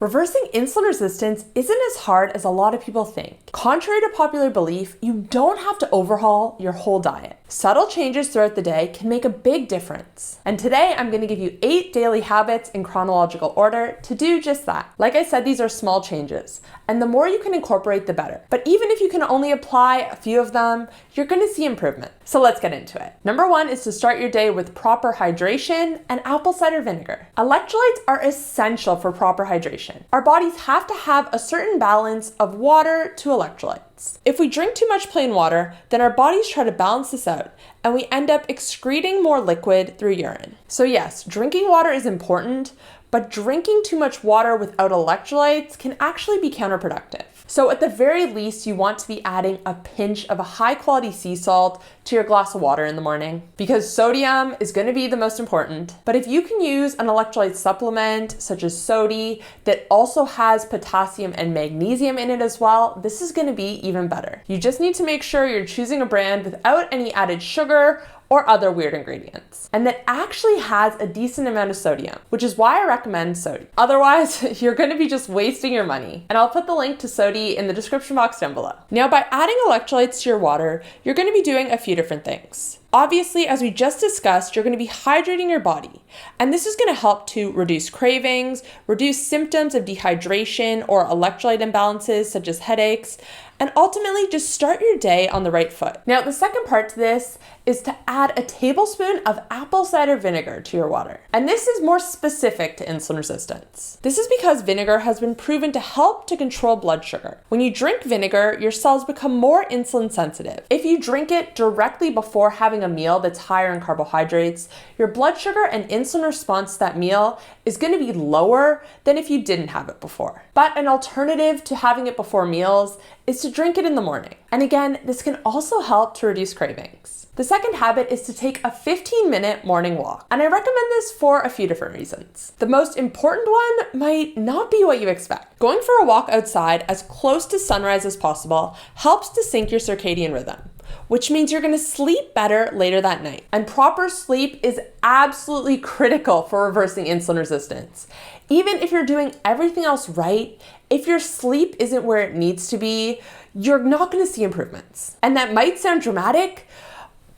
Reversing insulin resistance isn't as hard as a lot of people think. Contrary to popular belief, you don't have to overhaul your whole diet. Subtle changes throughout the day can make a big difference. And today I'm going to give you 8 daily habits in chronological order to do just that. Like I said, these are small changes, and the more you can incorporate, the better. But even if you can only apply a few of them, you're going to see improvement. So let's get into it. Number 1 is to start your day with proper hydration and apple cider vinegar. Electrolytes are essential for proper hydration. Our bodies have to have a certain balance of water to electrolytes. If we drink too much plain water, then our bodies try to balance this out, and we end up excreting more liquid through urine. So yes, drinking water is important, but drinking too much water without electrolytes can actually be counterproductive. So at the very least, you want to be adding a pinch of a high quality sea salt to your glass of water in the morning, because sodium is going to be the most important. But if you can use an electrolyte supplement such as Sodi that also has potassium and magnesium in it as well, this is going to be even better. You just need to make sure you're choosing a brand without any added sugar or other weird ingredients, and that actually has a decent amount of sodium, which is why I recommend Sodi. Otherwise, you're gonna be just wasting your money. And I'll put the link to Sodi in the description box down below. Now, by adding electrolytes to your water, you're gonna be doing a few different things. Obviously, as we just discussed, you're going to be hydrating your body, and this is going to help to reduce cravings, reduce symptoms of dehydration or electrolyte imbalances such as headaches, and ultimately just start your day on the right foot. Now, the second part to this is to add a tablespoon of apple cider vinegar to your water. And this is more specific to insulin resistance. This is because vinegar has been proven to help to control blood sugar. When you drink vinegar, your cells become more insulin sensitive. If you drink it directly before having a meal that's higher in carbohydrates, your blood sugar and insulin response to that meal is going to be lower than if you didn't have it before. But an alternative to having it before meals is to drink it in the morning. And again, this can also help to reduce cravings. The second habit is to take a 15-minute morning walk. And I recommend this for a few different reasons. The most important one might not be what you expect. Going for a walk outside as close to sunrise as possible helps to sync your circadian rhythm, which means you're going to sleep better later that night. And proper sleep is absolutely critical for reversing insulin resistance. Even if you're doing everything else right, if your sleep isn't where it needs to be, you're not going to see improvements. And that might sound dramatic,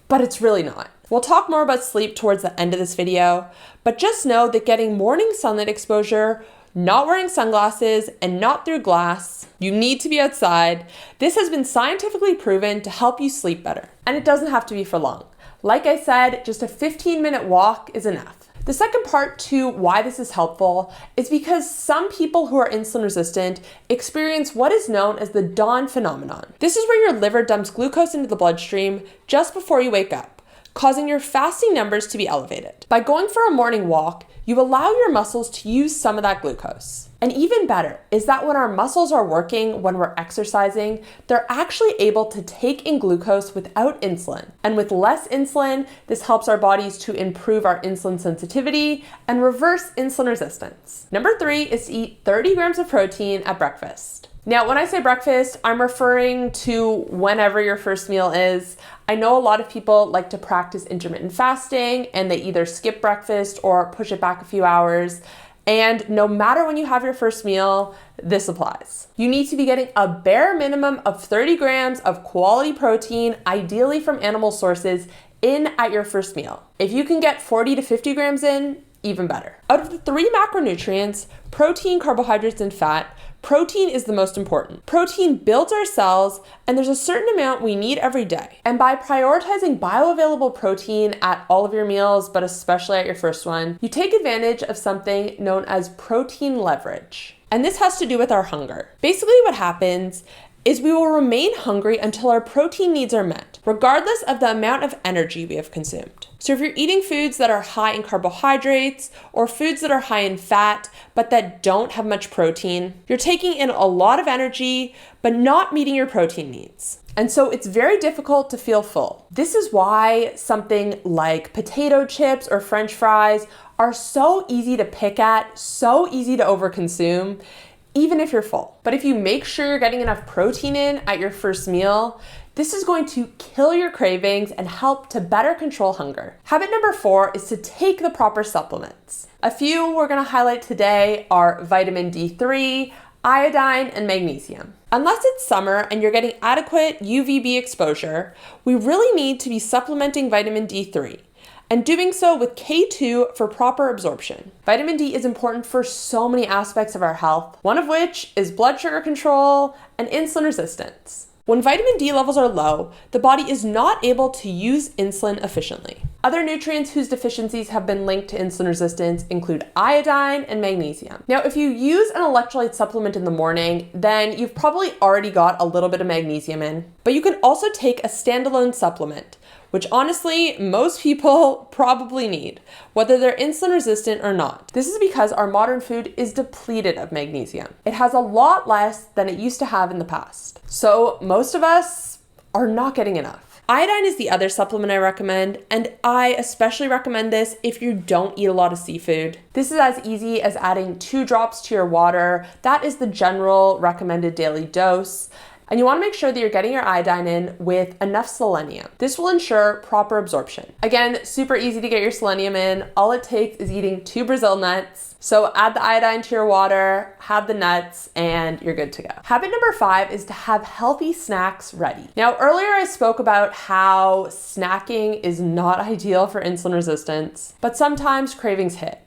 but it's really not. We'll talk more about sleep towards the end of this video, but just know that getting morning sunlight exposure, not wearing sunglasses, and not through glass, you need to be outside. This has been scientifically proven to help you sleep better. And it doesn't have to be for long. Like I said, just a 15-minute walk is enough. The second part to why this is helpful is because some people who are insulin resistant experience what is known as the dawn phenomenon. This is where your liver dumps glucose into the bloodstream just before you wake up, causing your fasting numbers to be elevated. By going for a morning walk, you allow your muscles to use some of that glucose. And even better is that when our muscles are working, when we're exercising, they're actually able to take in glucose without insulin. And with less insulin, this helps our bodies to improve our insulin sensitivity and reverse insulin resistance. Number 3 is to eat 30 grams of protein at breakfast. Now, when I say breakfast, I'm referring to whenever your first meal is. I know a lot of people like to practice intermittent fasting and they either skip breakfast or push it back a few hours. And no matter when you have your first meal, this applies. You need to be getting a bare minimum of 30 grams of quality protein, ideally from animal sources, in at your first meal. If you can get 40 to 50 grams in, even better. Out of the 3 macronutrients, protein, carbohydrates, and fat, protein is the most important. Protein builds our cells, and there's a certain amount we need every day. And by prioritizing bioavailable protein at all of your meals, but especially at your first one, you take advantage of something known as protein leverage. And this has to do with our hunger. Basically, what happens is we will remain hungry until our protein needs are met, regardless of the amount of energy we have consumed. So if you're eating foods that are high in carbohydrates or foods that are high in fat, but that don't have much protein, you're taking in a lot of energy, but not meeting your protein needs. And so it's very difficult to feel full. This is why something like potato chips or French fries are so easy to pick at, so easy to overconsume, even if you're full. But if you make sure you're getting enough protein in at your first meal, This is going to kill your cravings and help to better control hunger. Habit number 4 is to take the proper supplements. A few we're going to highlight today are vitamin D3, iodine, and magnesium. Unless it's summer and you're getting adequate UVB exposure, we really need to be supplementing vitamin D3 and doing so with K2 for proper absorption. Vitamin D is important for so many aspects of our health, one of which is blood sugar control and insulin resistance. When vitamin D levels are low, the body is not able to use insulin efficiently. Other nutrients whose deficiencies have been linked to insulin resistance include iodine and magnesium. Now, if you use an electrolyte supplement in the morning, then you've probably already got a little bit of magnesium in. But you can also take a standalone supplement, which honestly, most people probably need, whether they're insulin resistant or not. This is because our modern food is depleted of magnesium. It has a lot less than it used to have in the past. So most of us are not getting enough. Iodine is the other supplement I recommend, and I especially recommend this if you don't eat a lot of seafood. This is as easy as adding 2 drops to your water. That is the general recommended daily dose. And you want to make sure that you're getting your iodine in with enough selenium. This will ensure proper absorption. Again, super easy to get your selenium in. All it takes is eating 2 Brazil nuts. So add the iodine to your water, have the nuts, and you're good to go. Habit number 5 is to have healthy snacks ready. Now, earlier I spoke about how snacking is not ideal for insulin resistance, but sometimes cravings hit.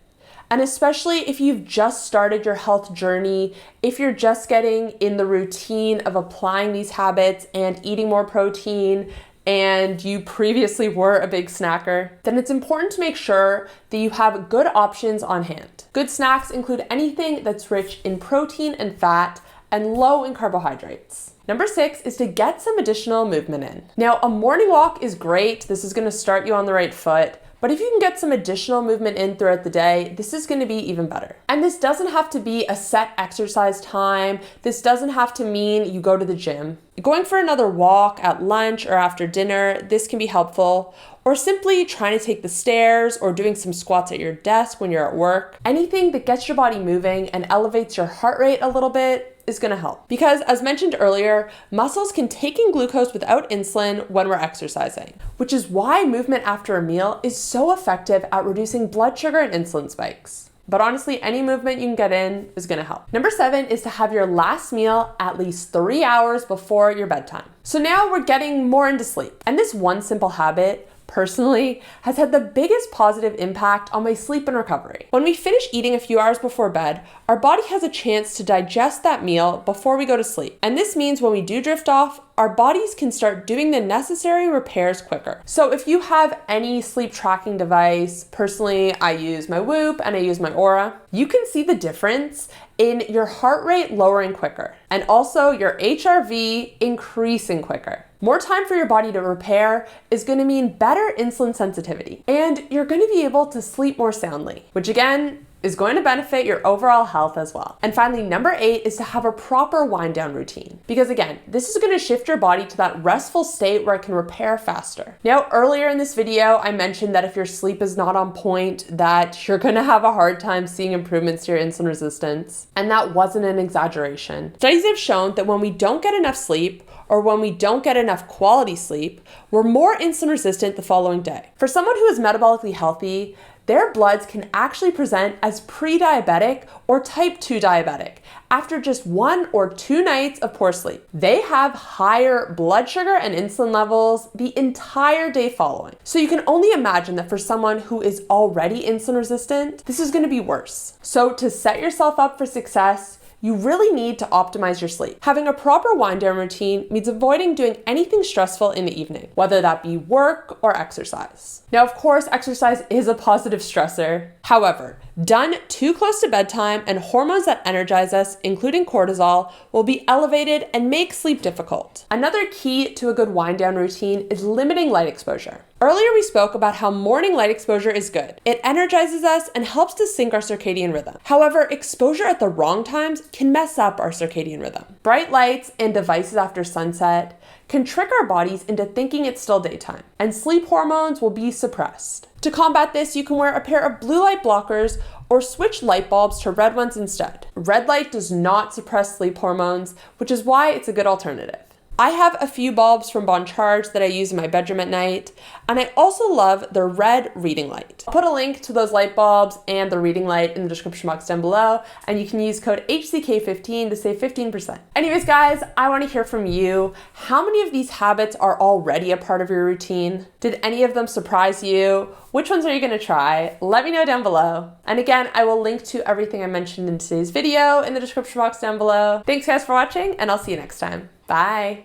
And especially if you've just started your health journey, if you're just getting in the routine of applying these habits and eating more protein, and you previously were a big snacker, then it's important to make sure that you have good options on hand. Good snacks include anything that's rich in protein and fat and low in carbohydrates. Number 6 is to get some additional movement in. Now, a morning walk is great. This is going to start you on the right foot. But if you can get some additional movement in throughout the day, this is going to be even better. And this doesn't have to be a set exercise time. This doesn't have to mean you go to the gym. Going for another walk at lunch or after dinner, this can be helpful. Or simply trying to take the stairs or doing some squats at your desk when you're at work. Anything that gets your body moving and elevates your heart rate a little bit is going to help. Because as mentioned earlier, muscles can take in glucose without insulin when we're exercising, which is why movement after a meal is so effective at reducing blood sugar and insulin spikes. But honestly, any movement you can get in is going to help. Number 7 is to have your last meal at least 3 hours before your bedtime. So now we're getting more into sleep. And this one simple habit personally has had the biggest positive impact on my sleep and recovery. When we finish eating a few hours before bed, our body has a chance to digest that meal before we go to sleep. And this means when we do drift off, our bodies can start doing the necessary repairs quicker. So if you have any sleep tracking device, personally, I use my Whoop and I use my Aura, you can see the difference in your heart rate lowering quicker and also your HRV increasing quicker. More time for your body to repair is going to mean better insulin sensitivity, and you're going to be able to sleep more soundly, which again is going to benefit your overall health as well. And finally, number 8 is to have a proper wind down routine, because again, this is going to shift your body to that restful state where it can repair faster. Now, earlier in this video, I mentioned that if your sleep is not on point, that you're going to have a hard time seeing improvements to your insulin resistance, and that wasn't an exaggeration. Studies have shown that when we don't get enough sleep, or when we don't get enough quality sleep, we're more insulin resistant the following day. For someone who is metabolically healthy, their bloods can actually present as pre-diabetic or type 2 diabetic after just 1 or 2 nights of poor sleep. They have higher blood sugar and insulin levels the entire day following. So you can only imagine that for someone who is already insulin resistant, this is going to be worse. So to set yourself up for success, you really need to optimize your sleep. Having a proper wind down routine means avoiding doing anything stressful in the evening, whether that be work or exercise. Now, of course, exercise is a positive stressor. However, done too close to bedtime and hormones that energize us, including cortisol, will be elevated and make sleep difficult. Another key to a good wind down routine is limiting light exposure. Earlier, we spoke about how morning light exposure is good. It energizes us and helps to sync our circadian rhythm. However, exposure at the wrong times can mess up our circadian rhythm. Bright lights and devices after sunset can trick our bodies into thinking it's still daytime, and sleep hormones will be suppressed. To combat this, you can wear a pair of blue light blockers or switch light bulbs to red ones instead. Red light does not suppress sleep hormones, which is why it's a good alternative. I have a few bulbs from Bon Charge that I use in my bedroom at night, and I also love their red reading light. I'll put a link to those light bulbs and the reading light in the description box down below, and you can use code HCK15 to save 15%. Anyways, guys, I want to hear from you. How many of these habits are already a part of your routine? Did any of them surprise you? Which ones are you going to try? Let me know down below. And again, I will link to everything I mentioned in today's video in the description box down below. Thanks guys for watching, and I'll see you next time. Bye.